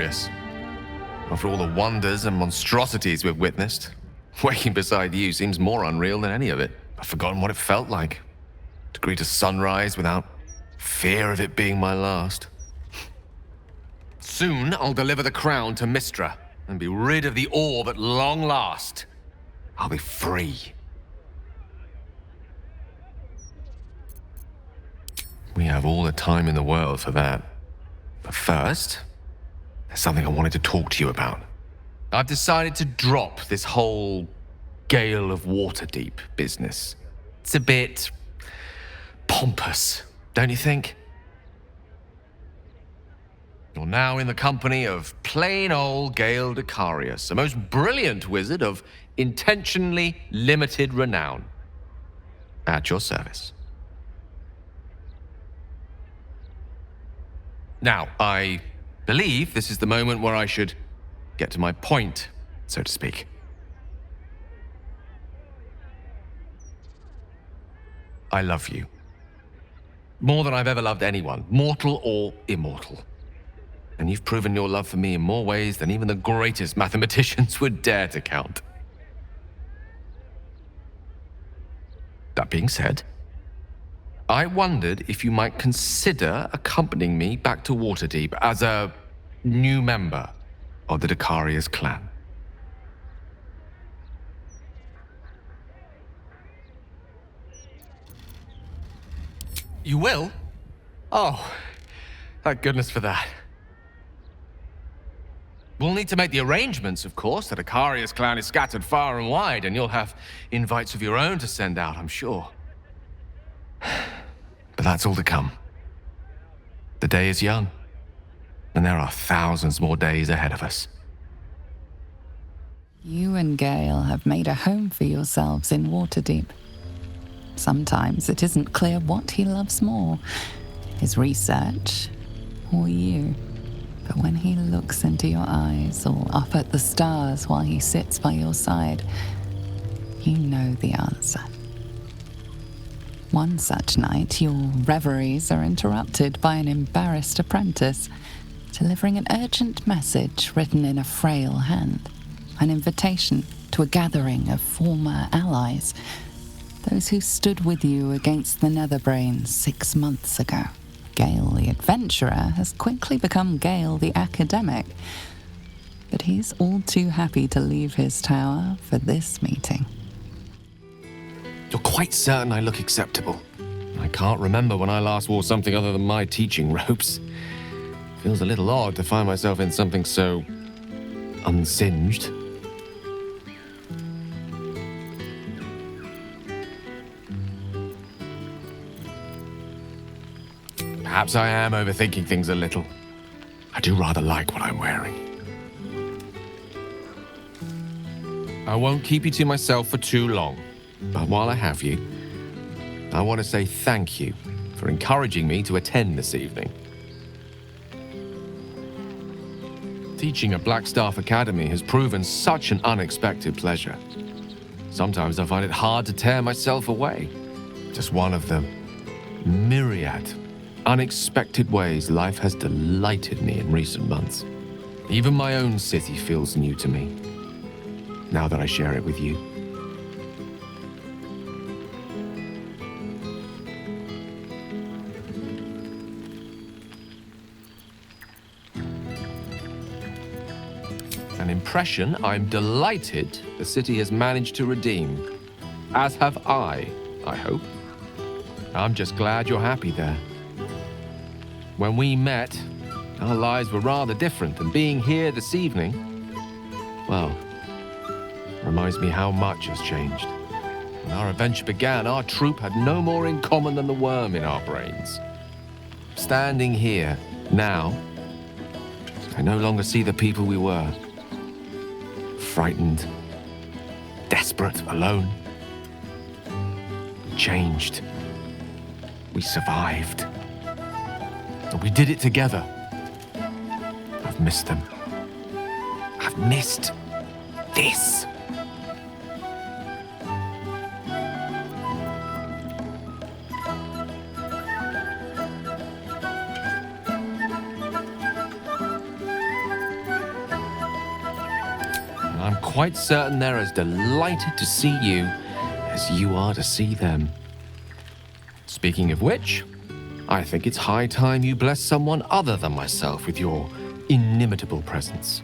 glorious. After all the wonders and monstrosities we've witnessed, waking beside you seems more unreal than any of it. I've forgotten what it felt like to greet a sunrise without fear of it being my last. Soon I'll deliver the crown to Mystra and be rid of the orb at long last. I'll be free. We have all the time in the world for that. But first, there's something I wanted to talk to you about. I've decided to drop this whole Gale of Waterdeep business. It's a bit pompous, don't you think? You're now in the company of plain old Gale Decarius, a most brilliant wizard of intentionally limited renown. At your service. Now, I believe this is the moment where I should get to my point, so to speak. I love you. More than I've ever loved anyone, mortal or immortal. And you've proven your love for me in more ways than even the greatest mathematicians would dare to count. That being said, I wondered if you might consider accompanying me back to Waterdeep as a new member of the Decarius clan. You will? Oh, thank goodness for that. We'll need to make the arrangements, of course. The Decarius clan is scattered far and wide, and you'll have invites of your own to send out, I'm sure. But that's all to come. The day is young, and there are thousands more days ahead of us. You and Gale have made a home for yourselves in Waterdeep. Sometimes it isn't clear what he loves more, his research or you. But when he looks into your eyes or up at the stars while he sits by your side, you know the answer. One such night, your reveries are interrupted by an embarrassed apprentice, delivering an urgent message written in a frail hand, an invitation to a gathering of former allies, those who stood with you against the Netherbrains 6 months ago. Gale the adventurer has quickly become Gale the academic, but he's all too happy to leave his tower for this meeting. You're quite certain I look acceptable? I can't remember when I last wore something other than my teaching robes. Feels a little odd to find myself in something so unsinged. Perhaps I am overthinking things a little. I do rather like what I'm wearing. I won't keep you to myself for too long, but while I have you, I want to say thank you for encouraging me to attend this evening. Teaching at Blackstaff Academy has proven such an unexpected pleasure. Sometimes I find it hard to tear myself away. Just one of the myriad unexpected ways life has delighted me in recent months. Even my own city feels new to me, now that I share it with you. An impression I'm delighted the city has managed to redeem, as have I hope. I'm just glad you're happy there. When we met, our lives were rather different, and being here this evening, well, reminds me how much has changed. When our adventure began, our troop had no more in common than the worm in our brains. Standing here, now, I no longer see the people we were. Frightened, desperate, alone. We changed. We survived. And we did it together. I've missed them. I've missed this. I'm quite certain they're as delighted to see you as you are to see them. Speaking of which, I think it's high time you bless someone other than myself with your inimitable presence.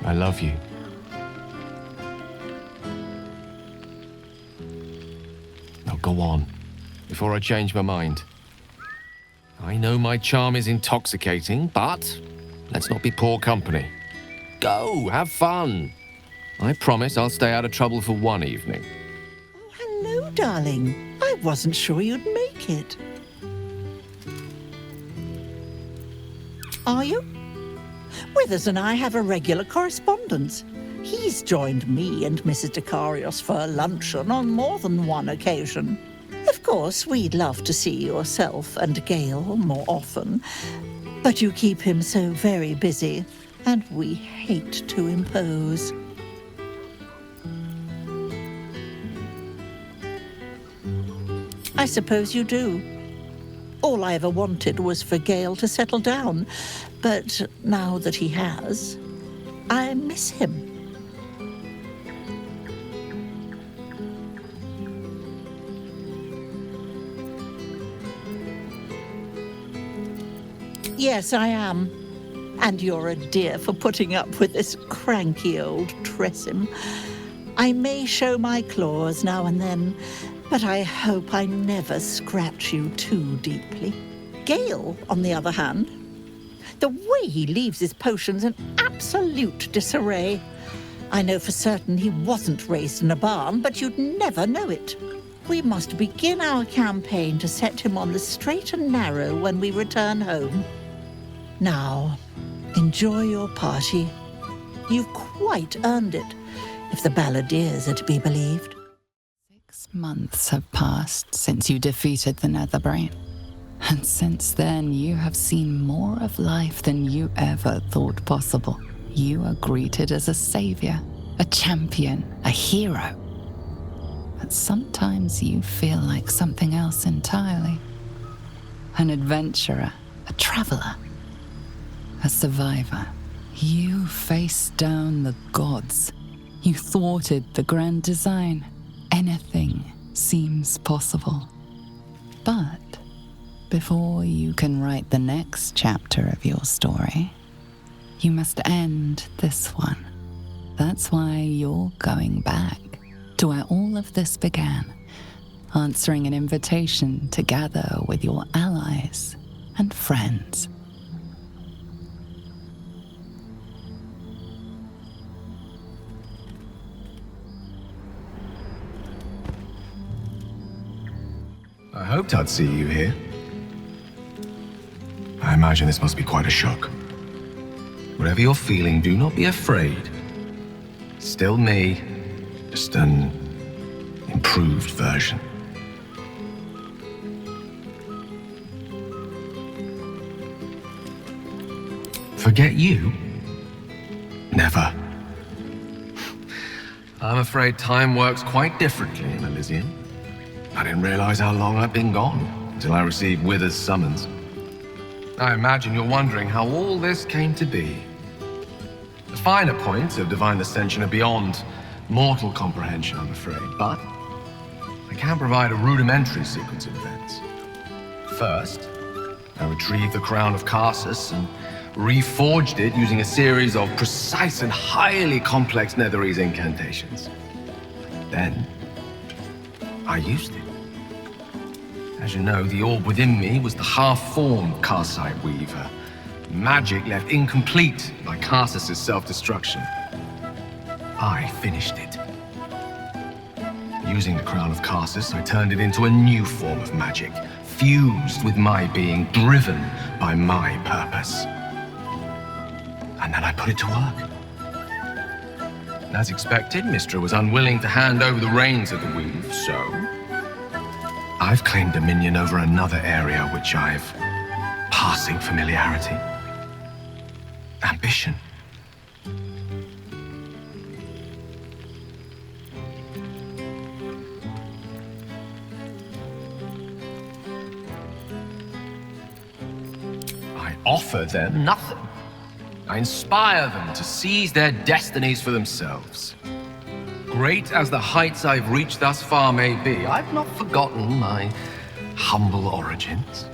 I love you. Now go on, before I change my mind. I know my charm is intoxicating, but let's not be poor company. Go, have fun. I promise I'll stay out of trouble for one evening. Oh, hello, darling. I wasn't sure you'd make it. Are you? Withers and I have a regular correspondence. He's joined me and Mrs. Decarios for a luncheon on more than one occasion. Of course, we'd love to see yourself and Gale more often, but you keep him so very busy, and we hate to impose. I suppose you do. All I ever wanted was for Gale to settle down, but now that he has, I miss him. Yes, I am. And you're a dear for putting up with this cranky old Tressim. I may show my claws now and then, but I hope I never scratch you too deeply. Gale, on the other hand, the way he leaves his potions in absolute disarray. I know for certain he wasn't raised in a barn, but you'd never know it. We must begin our campaign to set him on the straight and narrow when we return home. Now, enjoy your party. You've quite earned it, if the balladeers are to be believed. 6 months have passed since you defeated the Netherbrain. And since then, you have seen more of life than you ever thought possible. You are greeted as a savior, a champion, a hero. But sometimes you feel like something else entirely. An adventurer, a traveler, a survivor. You faced down the gods. You thwarted the grand design. Anything seems possible. But before you can write the next chapter of your story, you must end this one. That's why you're going back to where all of this began, answering an invitation to gather with your allies and friends. I hoped I'd see you here. I imagine this must be quite a shock. Whatever you're feeling, do not be afraid. Still me, just an improved version. Forget you? Never. I'm afraid time works quite differently in Elysium. I didn't realize how long I'd been gone until I received Wither's summons. I imagine you're wondering how all this came to be. The finer points of divine ascension are beyond mortal comprehension, I'm afraid, but I can provide a rudimentary sequence of events. First, I retrieved the crown of Karsus and reforged it using a series of precise and highly complex Netherese incantations. Then, I used it. As you know, the orb within me was the half-formed Karsite Weaver. Magic left incomplete by Karsus' self-destruction. I finished it. Using the crown of Karsus, I turned it into a new form of magic, fused with my being, driven by my purpose. And then I put it to work. As expected, Mistra was unwilling to hand over the reins of the weave, so I've claimed dominion over another area which I've passing familiarity. Ambition. I offer them nothing. I inspire them to seize their destinies for themselves. Great as the heights I've reached thus far may be, I've not forgotten my humble origins.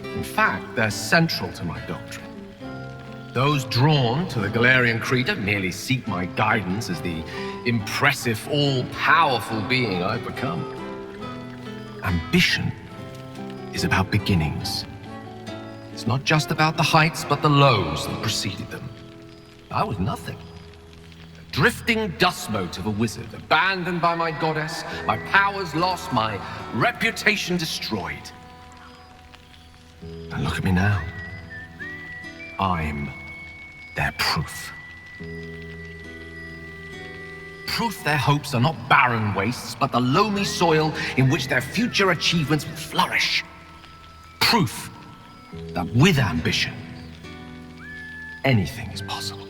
In fact, they're central to my doctrine. Those drawn to the Galarian Creed merely seek my guidance as the impressive, all-powerful being I've become. Ambition is about beginnings. It's not just about the heights, but the lows that preceded them. I was nothing. A drifting dust mote of a wizard, abandoned by my goddess, my powers lost, my reputation destroyed. And look at me now. I'm their proof. Proof their hopes are not barren wastes, but the loamy soil in which their future achievements will flourish. Proof that with ambition, anything is possible.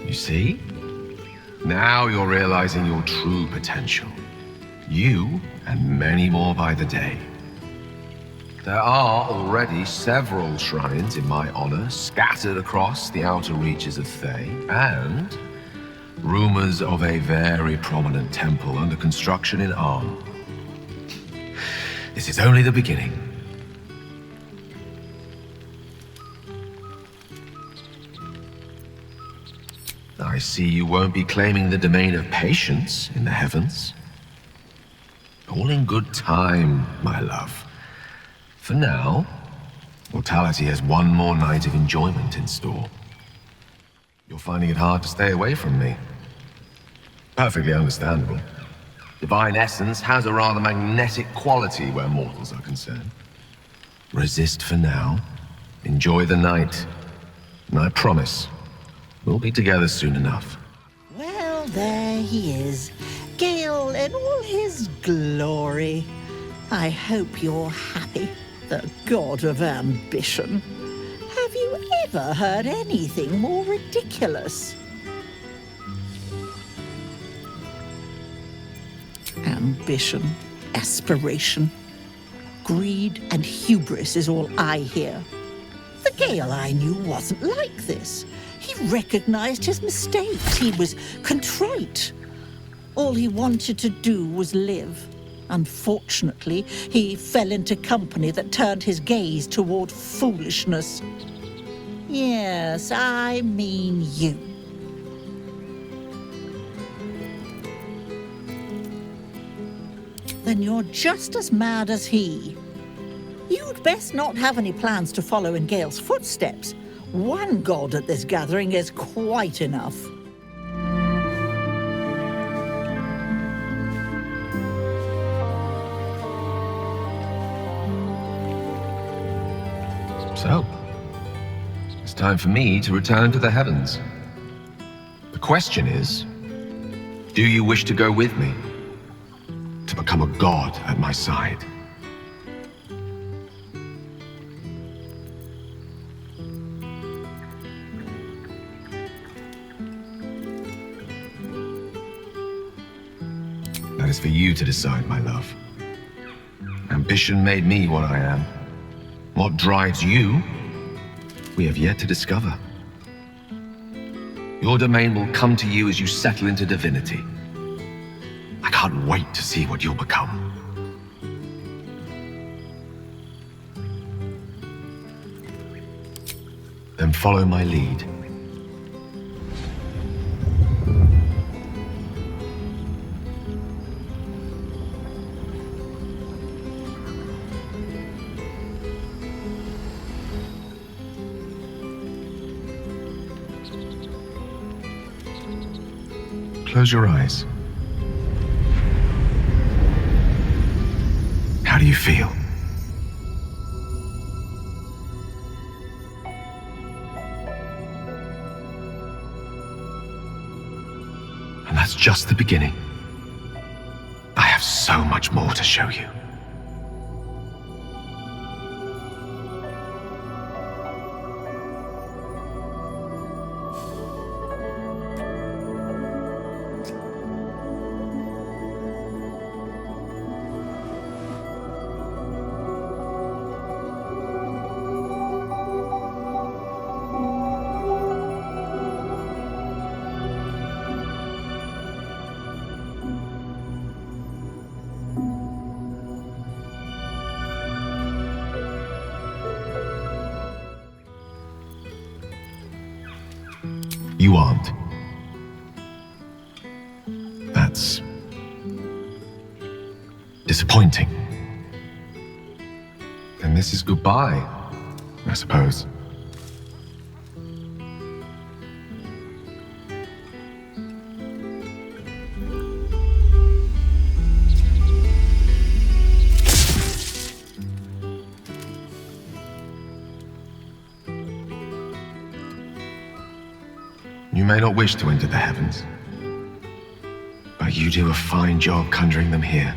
You see? Now you're realizing your true potential. You and many more by the day. There are already several shrines in my honor scattered across the outer reaches of Thay, and rumors of a very prominent temple under construction in Arm. This is only the beginning. I see you won't be claiming the domain of patience in the heavens. All in good time, my love. For now, mortality has one more night of enjoyment in store. You're finding it hard to stay away from me. Perfectly understandable. Divine essence has a rather magnetic quality where mortals are concerned. Resist for now. Enjoy the night. And I promise, we'll be together soon enough. Well, there he is. Gale in all his glory. I hope you're happy, the god of ambition. Have you ever heard anything more ridiculous? Ambition, aspiration, greed and hubris is all I hear. The Gale I knew wasn't like this. He recognized his mistakes. He was contrite. All he wanted to do was live. Unfortunately, he fell into company that turned his gaze toward foolishness. Yes, I mean you. Then you're just as mad as he. You'd best not have any plans to follow in Gale's footsteps. One god at this gathering is quite enough. So, it's time for me to return to the heavens. The question is, do you wish to go with me? To become a god at my side? That is for you to decide, my love. Ambition made me what I am. What drives you, we have yet to discover. Your domain will come to you as you settle into divinity. I can't wait to see what you'll become. Then follow my lead. Close your eyes. How do you feel? And that's just the beginning. I have so much more to show you. You aren't. That's disappointing. And this is goodbye, I suppose. You may not wish to enter the heavens, but you do a fine job conjuring them here.